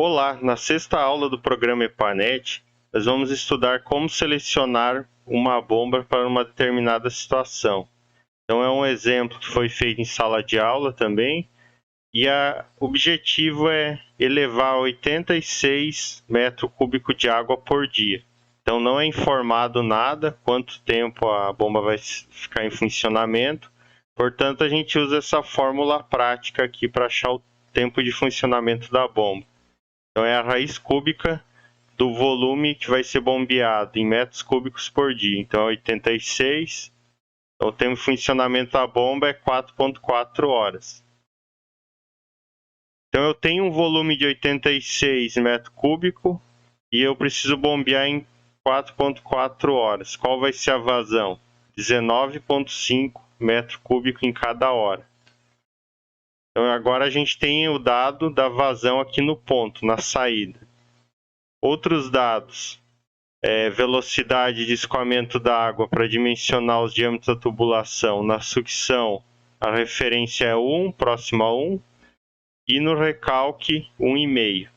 Olá, na sexta aula do programa EPANET, nós vamos estudar como selecionar uma bomba para uma determinada situação. Então é um exemplo que foi feito em sala de aula também, e o objetivo é elevar 86 metros cúbicos de água por dia. Então não é informado nada quanto tempo a bomba vai ficar em funcionamento, portanto a gente usa essa fórmula prática aqui para achar o tempo de funcionamento da bomba. Então é a raiz cúbica do volume que vai ser bombeado em metros cúbicos por dia. Então é 86. Então o tempo de funcionamento da bomba é 4,4 horas. Então eu tenho um volume de 86 metros cúbicos e eu preciso bombear em 4,4 horas. Qual vai ser a vazão? 19,5 metros cúbicos em cada hora. Então agora a gente tem o dado da vazão aqui no ponto, na saída. Outros dados, velocidade de escoamento da água para dimensionar os diâmetros da tubulação. Na sucção, a referência é 1, próximo a 1, e no recalque, 1,5.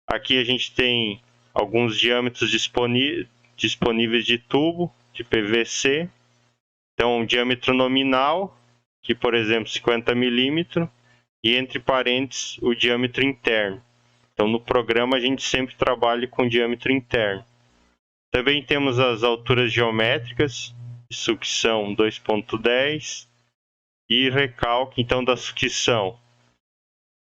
Aqui a gente tem alguns diâmetros disponíveis de tubo, de PVC. Então, um diâmetro nominal, que por exemplo 50 milímetros, e entre parênteses o diâmetro interno. Então no programa a gente sempre trabalha com diâmetro interno. Também temos as alturas geométricas, de sucção 2,10 e recalque, então da sucção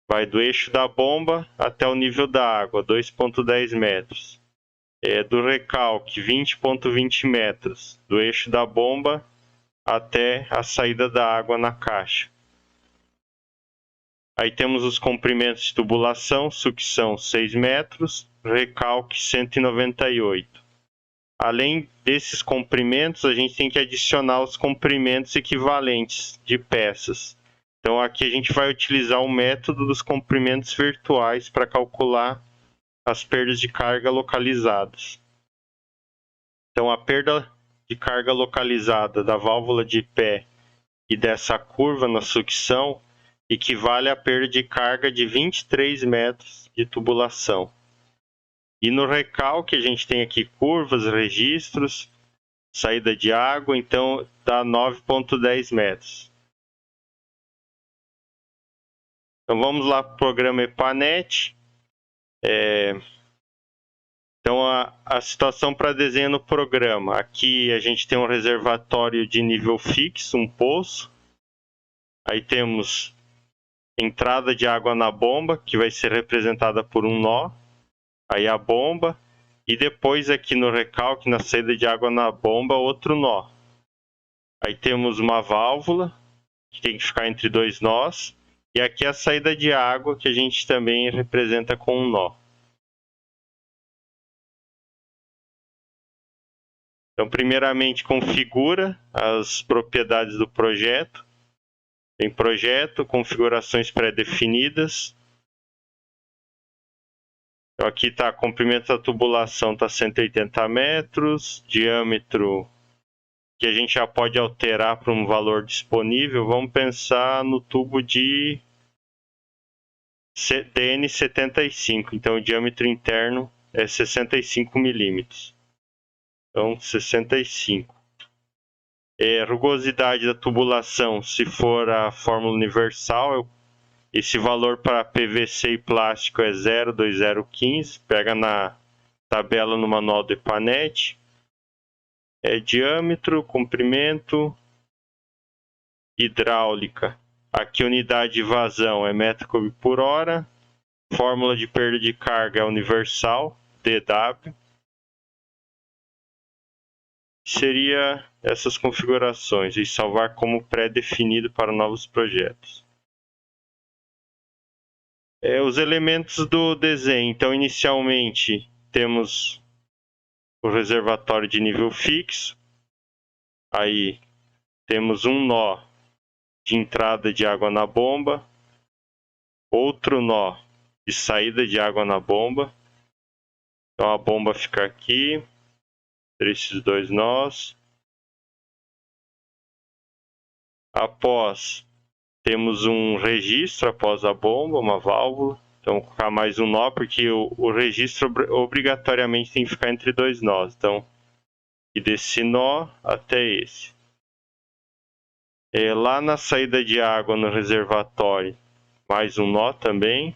vai do eixo da bomba até o nível da água, 2,10 metros. Do recalque, 20,20 metros, do eixo da bomba até a saída da água na caixa. Aí temos os comprimentos de tubulação, sucção 6 metros, recalque 198. Além desses comprimentos, a gente tem que adicionar os comprimentos equivalentes de peças. Então aqui a gente vai utilizar o método dos comprimentos virtuais para calcular as perdas de carga localizadas. Então a perda de carga localizada da válvula de pé e dessa curva na sucção equivale à perda de carga de 23 metros de tubulação. E no recalque a gente tem aqui curvas, registros, saída de água, então dá 9,10 metros. Então vamos lá para o programa EPANET. Então a situação para desenho no programa. Aqui a gente tem um reservatório de nível fixo, um poço. Aí temos entrada de água na bomba, que vai ser representada por um nó. Aí a bomba. E depois aqui no recalque, na saída de água na bomba, outro nó. Aí temos uma válvula, que tem que ficar entre dois nós. E aqui a saída de água, que a gente também representa com um nó. Então, primeiramente, configura as propriedades do projeto. Tem projeto, configurações pré-definidas. Então, aqui está comprimento da tubulação, está 180 metros, diâmetro que a gente já pode alterar para um valor disponível. Vamos pensar no tubo de DN75, então o diâmetro interno é 65 milímetros. Então, 65. Rugosidade da tubulação, se for a fórmula universal, esse valor para PVC e plástico é 0,2015, pega na tabela no manual do EPANET. Diâmetro, comprimento, hidráulica. Aqui unidade de vazão é metro cúbico por hora. Fórmula de perda de carga é universal, DW. Seria essas configurações e salvar como pré-definido para novos projetos. Os elementos do desenho. Então, inicialmente, temos o reservatório de nível fixo. Aí, temos um nó de entrada de água na bomba. Outro nó de saída de água na bomba. Então, a bomba fica aqui. Esses dois nós. Após, temos um registro após a bomba, uma válvula. Então, vou colocar mais um nó, porque o registro obrigatoriamente tem que ficar entre dois nós. Então, e desse nó até esse. Lá na saída de água no reservatório, mais um nó também.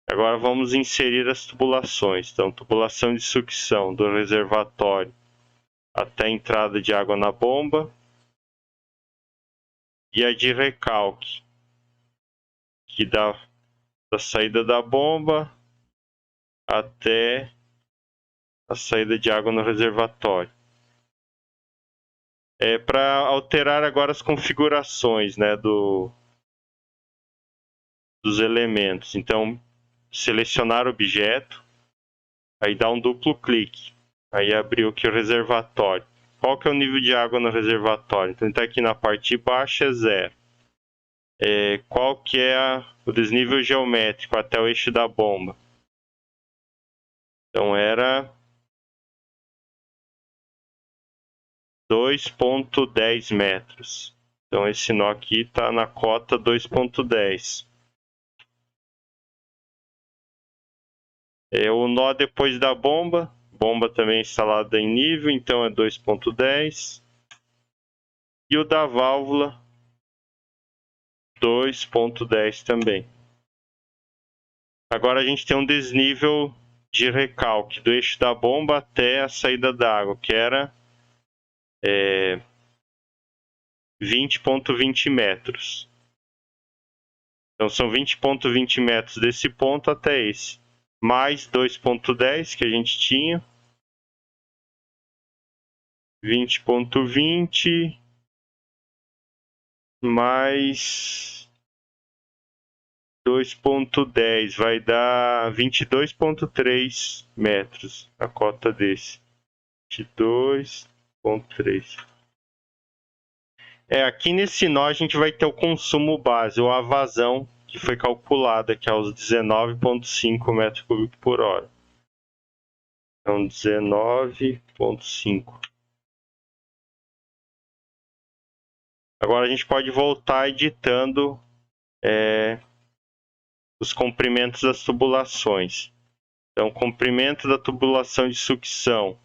Agora vamos inserir as tubulações. Então, tubulação de sucção do reservatório até a entrada de água na bomba. E a de recalque, que dá da saída da bomba até a saída de água no reservatório. Para alterar agora as configurações, né, dos elementos. Então, selecionar objeto, aí dá um duplo clique, aí abriu aqui o reservatório. Qual que é o nível de água no reservatório? Então, está aqui na parte de baixo, é 0. Qual que é o desnível geométrico até o eixo da bomba? Então, era 2,10 metros. Então, esse nó aqui está na cota 2,10. O nó depois da bomba também instalada em nível, então é 2,10. E o da válvula, 2,10 também. Agora a gente tem um desnível de recalque do eixo da bomba até a saída da água, que era 20,20 metros. Então são 20,20 metros desse ponto até esse. Mais 2,10 que a gente tinha. 20,20 mais 2,10 vai dar 22,3 metros a cota desse. 22,3. Aqui nesse nó a gente vai ter o consumo base, ou a vazão, que foi calculada, que é os 19,5 metros cúbicos por hora. Então, 19,5. Agora a gente pode voltar editando os comprimentos das tubulações. Então, comprimento da tubulação de sucção.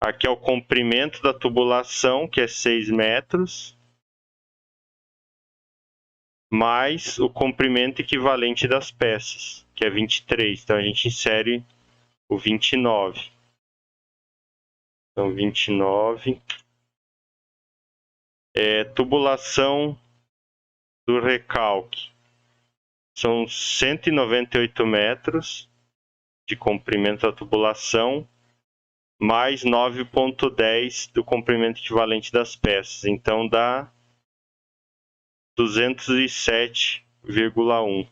Aqui é o comprimento da tubulação, que é 6 metros, mais o comprimento equivalente das peças, que é 23. Então, a gente insere o 29. Então, 29. Tubulação do recalque. São 198 metros de comprimento da tubulação, mais 9,10 do comprimento equivalente das peças. Então, dá 207,1.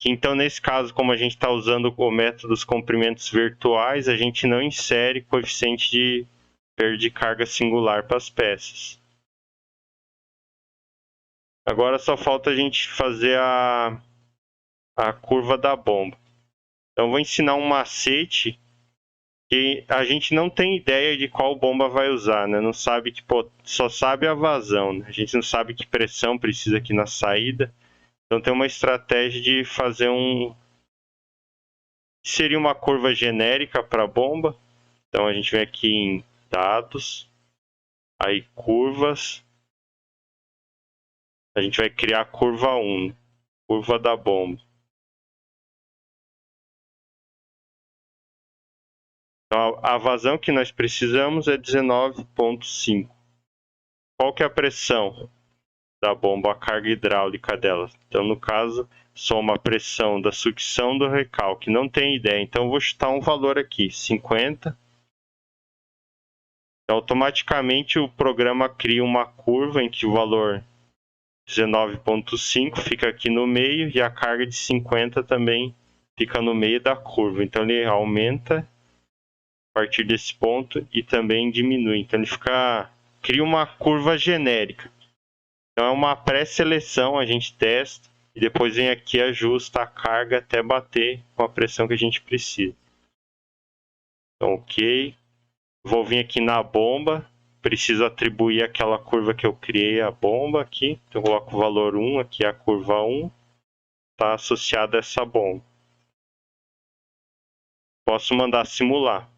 Então, nesse caso, como a gente está usando o método dos comprimentos virtuais, a gente não insere coeficiente de perda de carga singular para as peças. Agora só falta a gente fazer a curva da bomba. Então, vou ensinar um macete que a gente não tem ideia de qual bomba vai usar, né? Não sabe, tipo, só sabe a vazão, né? A gente não sabe que pressão precisa aqui na saída. Então tem uma estratégia de fazer seria uma curva genérica para a bomba. Então a gente vem aqui em dados, aí curvas. A gente vai criar a curva 1, curva da bomba. Então a vazão que nós precisamos é 19,5. Qual que é a pressão da bomba, a carga hidráulica dela? Então no caso, soma a pressão da sucção do recalque. Não tem ideia, então eu vou chutar um valor aqui, 50. Então, automaticamente o programa cria uma curva em que o valor 19,5 fica aqui no meio e a carga de 50 também fica no meio da curva. Então ele aumenta a partir desse ponto e também diminui. Então ele cria uma curva genérica. Então é uma pré-seleção, a gente testa e depois vem aqui e ajusta a carga até bater com a pressão que a gente precisa. Então ok. Vou vir aqui na bomba. preciso atribuir aquela curva que eu criei à bomba aqui. Então eu coloco o valor 1, aqui é a curva 1, está associada a essa bomba. Posso mandar simular.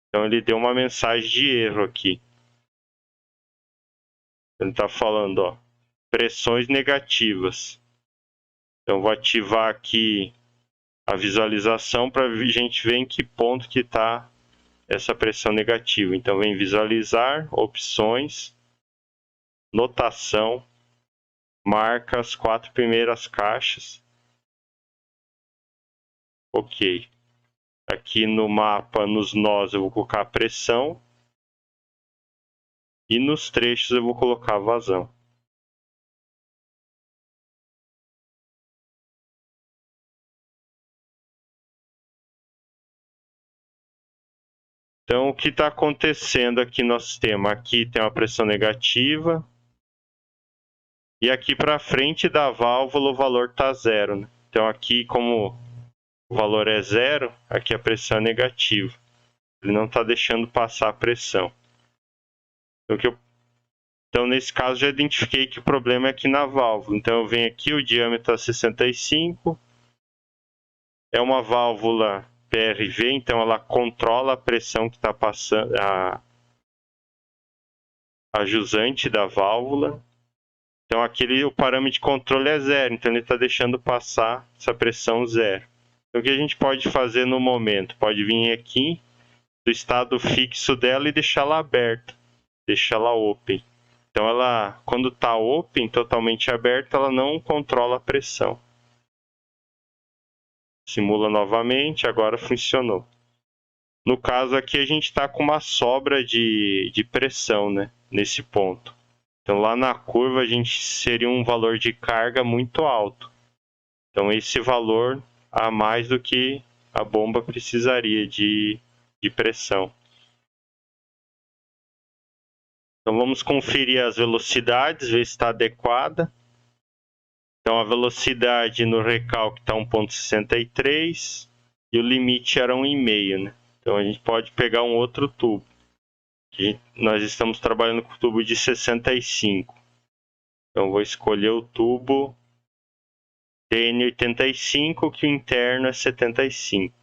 Então ele deu uma mensagem de erro aqui. Ele está falando, ó, pressões negativas. Então vou ativar aqui a visualização para a gente ver em que ponto que está essa pressão negativa. Então vem visualizar, opções, notação, marca as 4 primeiras caixas. Ok. Aqui no mapa, nos nós, eu vou colocar a pressão. E nos trechos eu vou colocar a vazão. Então, o que está acontecendo aqui no sistema? Aqui tem uma pressão negativa. E aqui para frente da válvula o valor está zero, né? Então aqui, como o valor é zero, aqui a pressão é negativa. Ele não está deixando passar a pressão. Então, nesse caso, já identifiquei que o problema é aqui na válvula. Então, eu venho aqui, o diâmetro é 65. É uma válvula PRV, então ela controla a pressão que está passando, a jusante da válvula. Então, aqui o parâmetro de controle é zero, então ele está deixando passar essa pressão zero. Então, o que a gente pode fazer no momento? Pode vir aqui, do estado fixo dela e deixá-la aberta, deixá-la open. Então, ela, quando está open, totalmente aberta, ela não controla a pressão. Simula novamente, agora funcionou. No caso aqui, a gente está com uma sobra de pressão, né, nesse ponto. Então, lá na curva, a gente seria um valor de carga muito alto. Então, esse valor a mais do que a bomba precisaria de pressão. Então, vamos conferir as velocidades, ver se está adequada. Então, a velocidade no recalque está 1,63 e o limite era 1,5, né? Então, a gente pode pegar um outro tubo. Nós estamos trabalhando com o tubo de 65. Então, vou escolher o tubo TN85, que o interno é 75.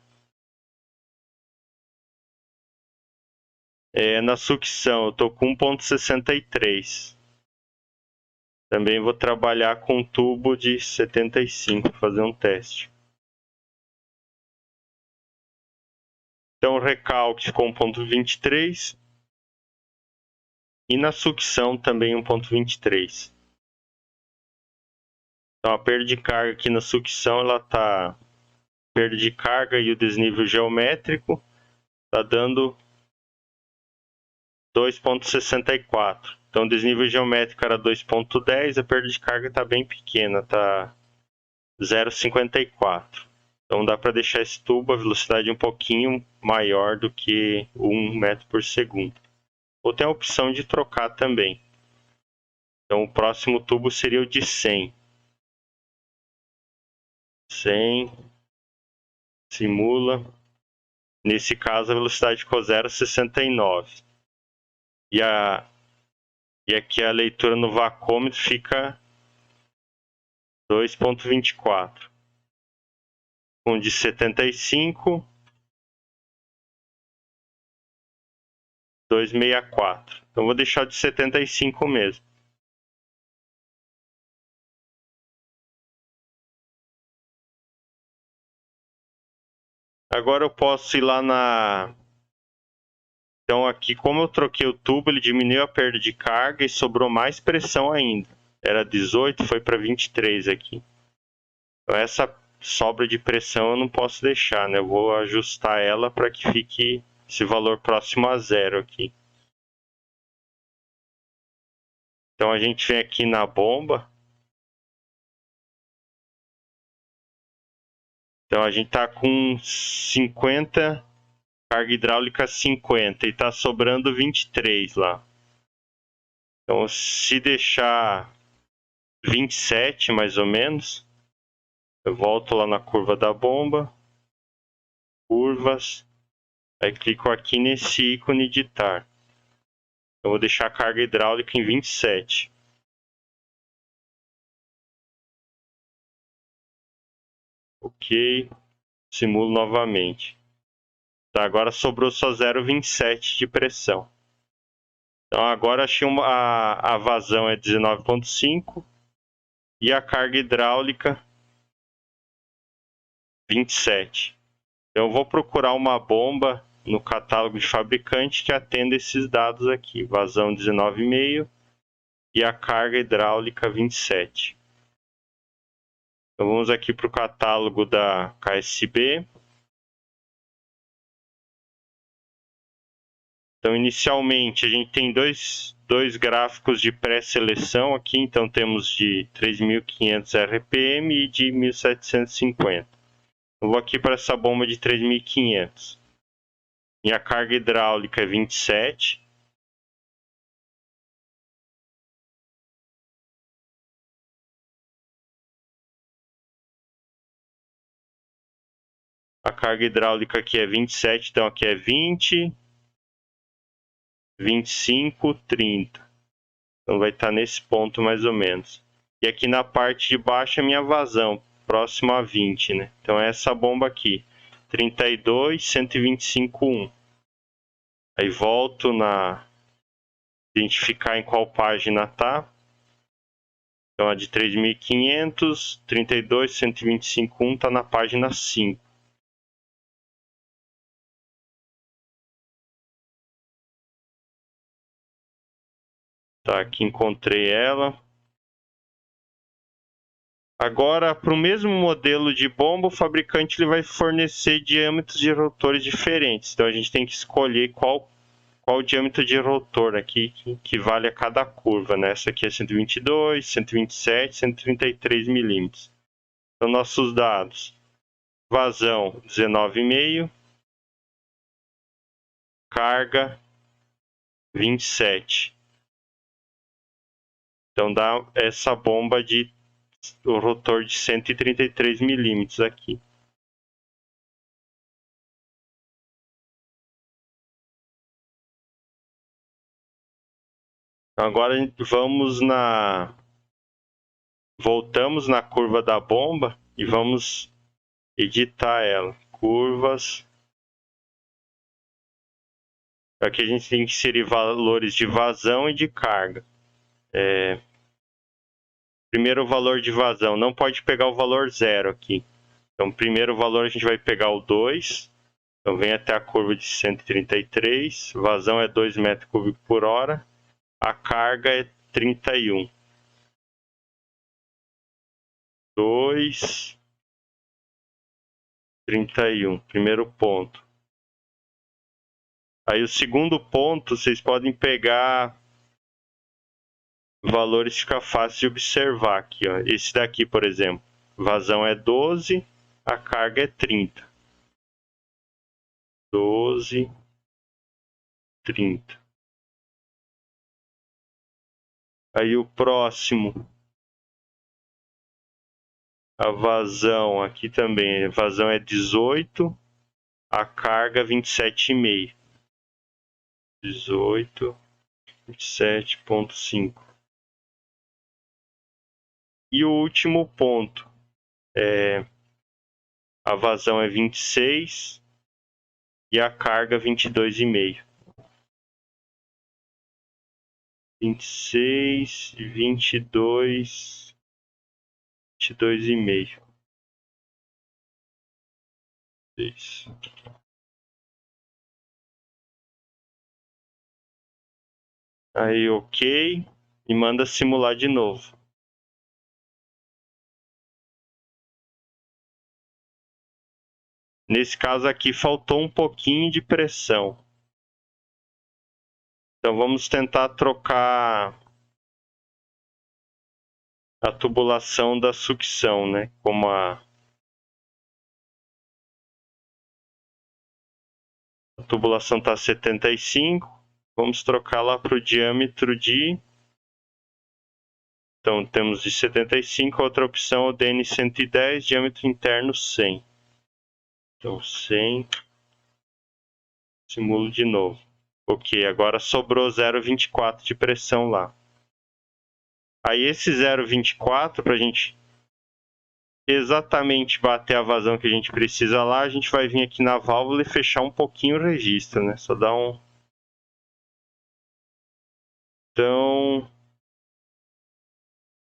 Na sucção, eu estou com 1,63. Também vou trabalhar com um tubo de 75, fazer um teste. Então, o recalque ficou 1,23. E na sucção também 1,23. Então, a perda de carga aqui na sucção, ela está... Perda de carga e o desnível geométrico está dando 2,64. Então, o desnível geométrico era 2,10, a perda de carga está bem pequena, está 0,54. Então, dá para deixar esse tubo, a velocidade um pouquinho maior do que 1 metro por segundo. Ou tem a opção de trocar também. Então, o próximo tubo seria o de 100. 100, simula. Nesse caso, a velocidade ficou 0,69. E aqui a leitura no vacômetro fica 2,24. Com de 75, 2,64. Então vou deixar de 75 mesmo. Agora eu posso ir lá na... Então aqui, como eu troquei o tubo, ele diminuiu a perda de carga e sobrou mais pressão ainda. Era 18, foi para 23 aqui. Então essa sobra de pressão eu não posso deixar, né? Eu vou ajustar ela para que fique esse valor próximo a zero aqui. Então a gente vem aqui na bomba. Então a gente está com 50, carga hidráulica 50 e está sobrando 23 lá. Então se deixar 27 mais ou menos, eu volto lá na curva da bomba, curvas, aí clico aqui nesse ícone de tar. Eu vou deixar a carga hidráulica em 27. Ok. Simulo novamente. Tá, agora sobrou só 0,27 de pressão. Então agora achei a vazão é 19,5 e a carga hidráulica 27. Então eu vou procurar uma bomba no catálogo de fabricante que atenda esses dados aqui. Vazão 19,5 e a carga hidráulica 27. Então vamos aqui para o catálogo da KSB. Então inicialmente a gente tem dois gráficos de pré-seleção aqui. Então temos de 3.500 RPM e de 1.750. Eu vou aqui para essa bomba de 3.500. Minha carga hidráulica é 27. A carga hidráulica aqui é 27, então aqui é 20, 25, 30. Então vai estar nesse ponto mais ou menos. E aqui na parte de baixo é minha vazão, próximo a 20, né? Então é essa bomba aqui, 32, 125, 1. Aí volto na identificar em qual página tá. Então a de 3.500, 32, 125, 1 tá na página 5. Tá, aqui encontrei ela. Agora, para o mesmo modelo de bomba, o fabricante ele vai fornecer diâmetros de rotores diferentes. Então a gente tem que escolher qual diâmetro de rotor aqui que vale a cada curva, né? Essa aqui é 122, 127, 133 milímetros. Então nossos dados: vazão 19,5, carga 27. Então dá essa bomba de o rotor de 133 milímetros aqui. Agora voltamos na curva da bomba e vamos editar ela. Curvas. Aqui a gente tem que inserir valores de vazão e de carga. Primeiro o valor de vazão, não pode pegar o valor 0 aqui. Então primeiro valor a gente vai pegar o 2. Então vem até a curva de 133, vazão é 2 metros cúbicos por hora, a carga é 31. 2, 31, primeiro ponto. Aí o segundo ponto, vocês podem pegar valores que fica fácil de observar aqui, ó. Esse daqui, por exemplo, vazão é 12, a carga é 30. 12, 30. Aí o próximo, a vazão aqui também, a vazão é 18, a carga 27,5. 18, 27,5. E o último ponto, a vazão é 26 e a carga 22,5. 26, 22, 22,5. Isso. Aí, ok. E manda simular de novo. Nesse caso aqui, faltou um pouquinho de pressão. Então, vamos tentar trocar a tubulação da sucção, né? Como a tubulação está 75, vamos trocar lá para o diâmetro de... Então, temos de 75, a outra opção é o DN 110, diâmetro interno 100. Então, 100, simulo de novo. Ok, agora sobrou 0,24 de pressão lá. Aí esse 0,24, para a gente exatamente bater a vazão que a gente precisa lá, a gente vai vir aqui na válvula e fechar um pouquinho o registro, né? Só dar um... Então,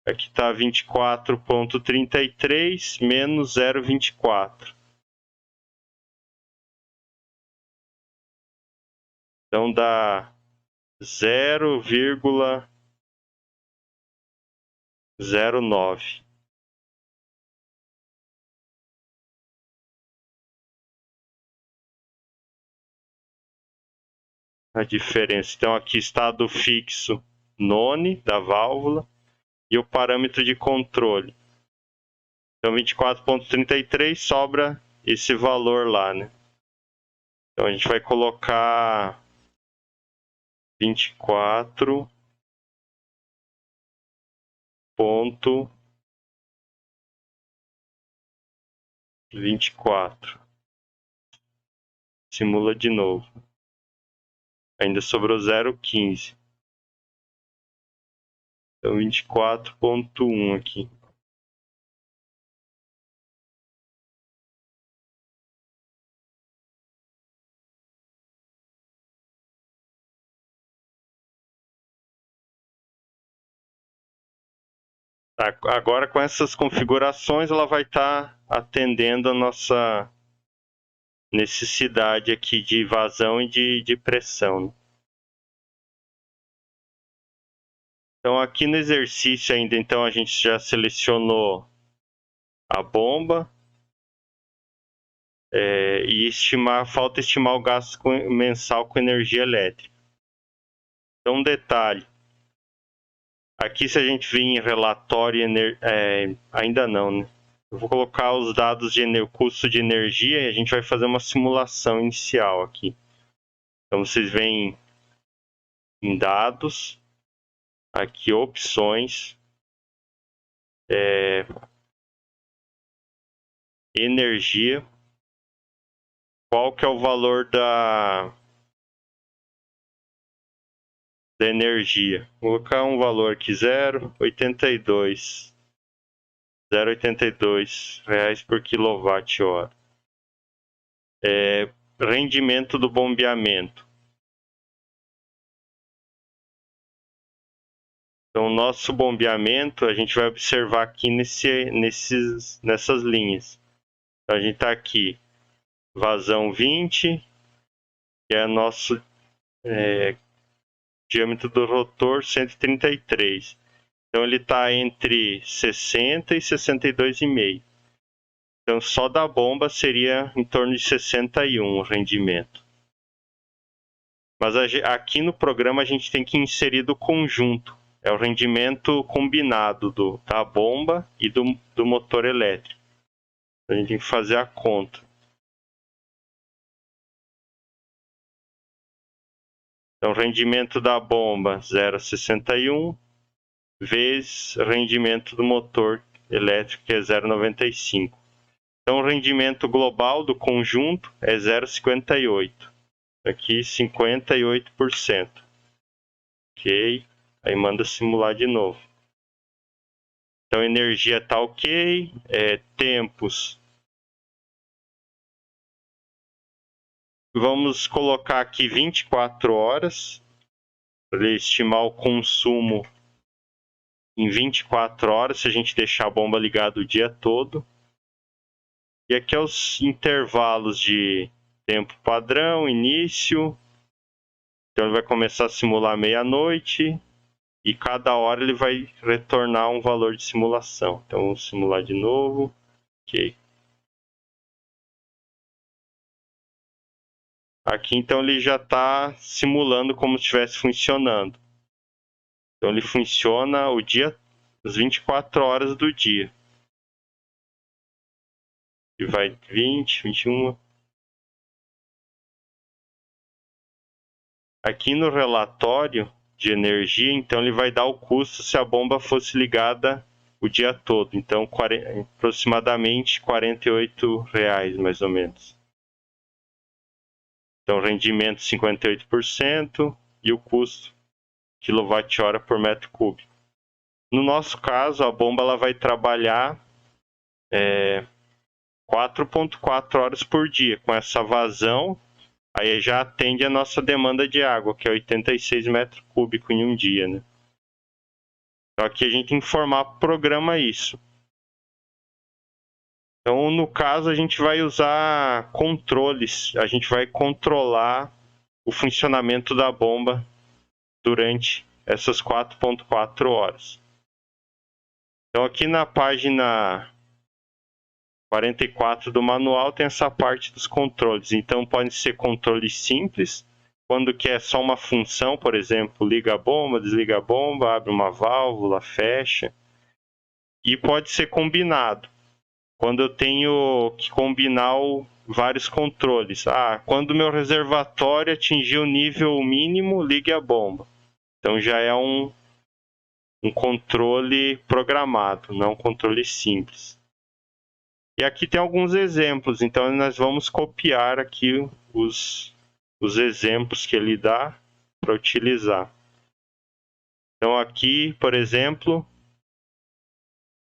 aqui está 24,33 menos 0,24. Então dá 0,09. A diferença. Então aqui estado fixo none da válvula e o parâmetro de controle. Então 24,33 sobra esse valor lá, né? Então a gente vai colocar 24,24. Simula de novo. Ainda sobrou 0,15. Então 24,1 aqui. Agora com essas configurações ela vai estar atendendo a nossa necessidade aqui de vazão e de pressão. Então aqui no exercício ainda, então a gente já selecionou a bomba e falta estimar o gasto mensal com energia elétrica. Então um detalhe, aqui se a gente vir em relatório, ainda não, né? Eu vou colocar os dados de custo de energia e a gente vai fazer uma simulação inicial aqui. Então vocês veem em dados, aqui opções, energia, qual que é o valor da energia. Vou colocar um valor aqui, 0,82 reais por quilowatt-hora. Rendimento do bombeamento. Então, o nosso bombeamento, a gente vai observar aqui nessas linhas. Então, a gente está aqui, vazão 20, que é nosso diâmetro do rotor 133. Então, ele está entre 60 e 62,5. Então, só da bomba seria em torno de 61 o rendimento. Mas aqui no programa a gente tem que inserir do conjunto. É o rendimento combinado da bomba e do motor elétrico. A gente tem que fazer a conta. Então, rendimento da bomba 0,61 vezes rendimento do motor elétrico, que é 0,95. Então, o rendimento global do conjunto é 0,58. Aqui, 58%. Ok. Aí manda simular de novo. Então, energia está ok. Tempos. Vamos colocar aqui 24 horas. Para estimar o consumo em 24 horas, se a gente deixar a bomba ligada o dia todo. E aqui é os intervalos de tempo padrão, início. Então ele vai começar a simular meia-noite. E cada hora ele vai retornar um valor de simulação. Então vamos simular de novo. Ok. Aqui então ele já está simulando como se estivesse funcionando. Então ele funciona o dia, as 24 horas do dia. E vai 20, 21. Aqui no relatório de energia, então ele vai dar o custo se a bomba fosse ligada o dia todo. Então, aproximadamente R$ 48, mais ou menos. Então, rendimento 58% e o custo kWh por metro cúbico. No nosso caso, a bomba ela vai trabalhar 4,4 horas por dia. Com essa vazão, aí já atende a nossa demanda de água, que é 86 metros cúbicos em um dia, né? Então aqui a gente tem que informar para o programa isso. Então, no caso, a gente vai usar controles. A gente vai controlar o funcionamento da bomba durante essas 4,4 horas. Então, aqui na página 44 do manual tem essa parte dos controles. Então, podem ser controles simples, quando que é só uma função, por exemplo, liga a bomba, desliga a bomba, abre uma válvula, fecha. E pode ser combinado, quando eu tenho que combinar vários controles. Quando o meu reservatório atingir o nível mínimo, ligue a bomba. Então já é um controle programado, não um controle simples. E aqui tem alguns exemplos, então nós vamos copiar aqui os exemplos que ele dá para utilizar. Então aqui, por exemplo,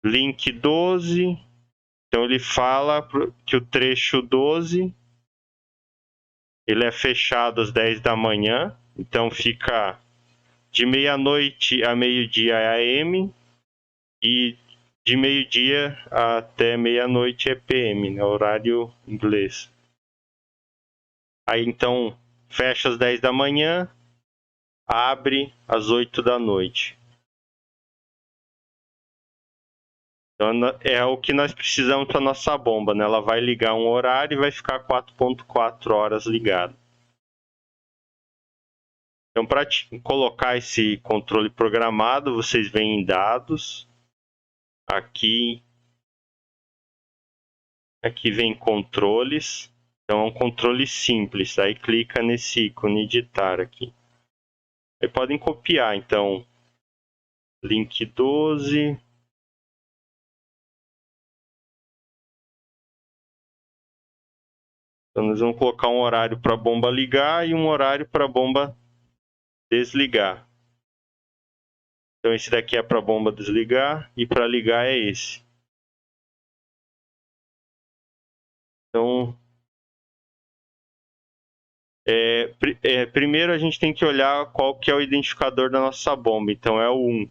link 12, então ele fala que o trecho 12 ele é fechado às 10 da manhã, então fica de meia-noite a meio-dia AM e de meio-dia até meia-noite é PM, né, horário inglês. Aí então fecha às 10 da manhã, abre às 8 da noite. Então é o que nós precisamos para nossa bomba, né? Ela vai ligar um horário e vai ficar 4,4 horas ligada. Então, para colocar esse controle programado, vocês vêm em dados. Aqui vem controles. Então, é um controle simples. Aí clica nesse ícone editar aqui. Aí podem copiar, então, link 12. Então, nós vamos colocar um horário para a bomba ligar e um horário para a bomba desligar. Então, esse daqui é para a bomba desligar e para ligar é esse. Então, primeiro a gente tem que olhar qual que é o identificador da nossa bomba. Então, é o 1.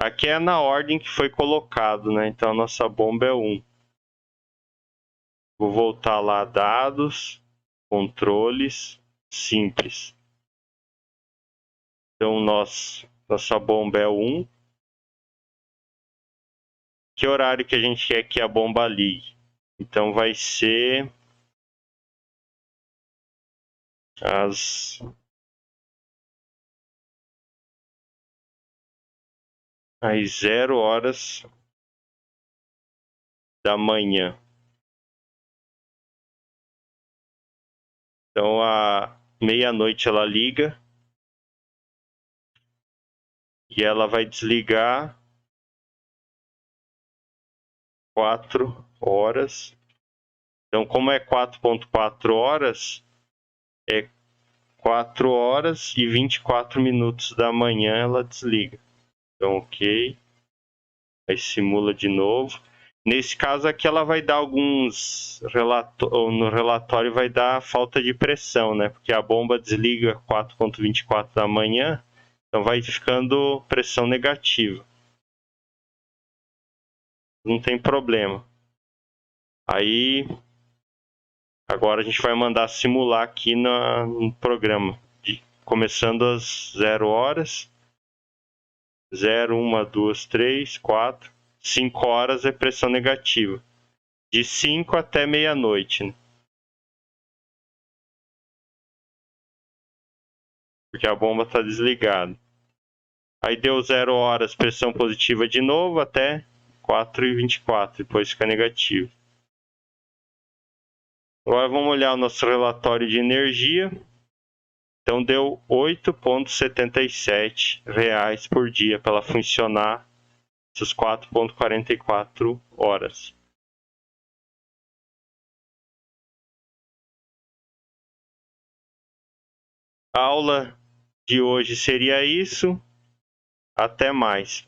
Aqui é na ordem que foi colocado, né? Então, a nossa bomba é 1. Vou voltar lá, dados, controles, simples. Então, nossa bomba é 1. Que horário que a gente quer que a bomba ligue? Então, vai ser às 0 horas da manhã. Então, à meia-noite ela liga e ela vai desligar 4 horas. Então, como é 4,4 horas, é 4 horas e 24 minutos da manhã ela desliga. Então, ok. Aí simula de novo. Nesse caso aqui ela vai dar alguns no relatório vai dar falta de pressão, né? Porque a bomba desliga 4,24 da manhã, então vai ficando pressão negativa. Não tem problema. Aí agora a gente vai mandar simular aqui no programa, começando às 0 horas. 0, 1, 2, 3, 4, 5 horas é pressão negativa. De 5 até meia-noite, né? Porque a bomba está desligada. Aí deu 0 horas, pressão positiva de novo, até 4,24, depois fica negativo. Agora vamos olhar o nosso relatório de energia. Então deu R$ 8,77 por dia para ela funcionar essas 4,44 horas. A aula de hoje seria isso. Até mais.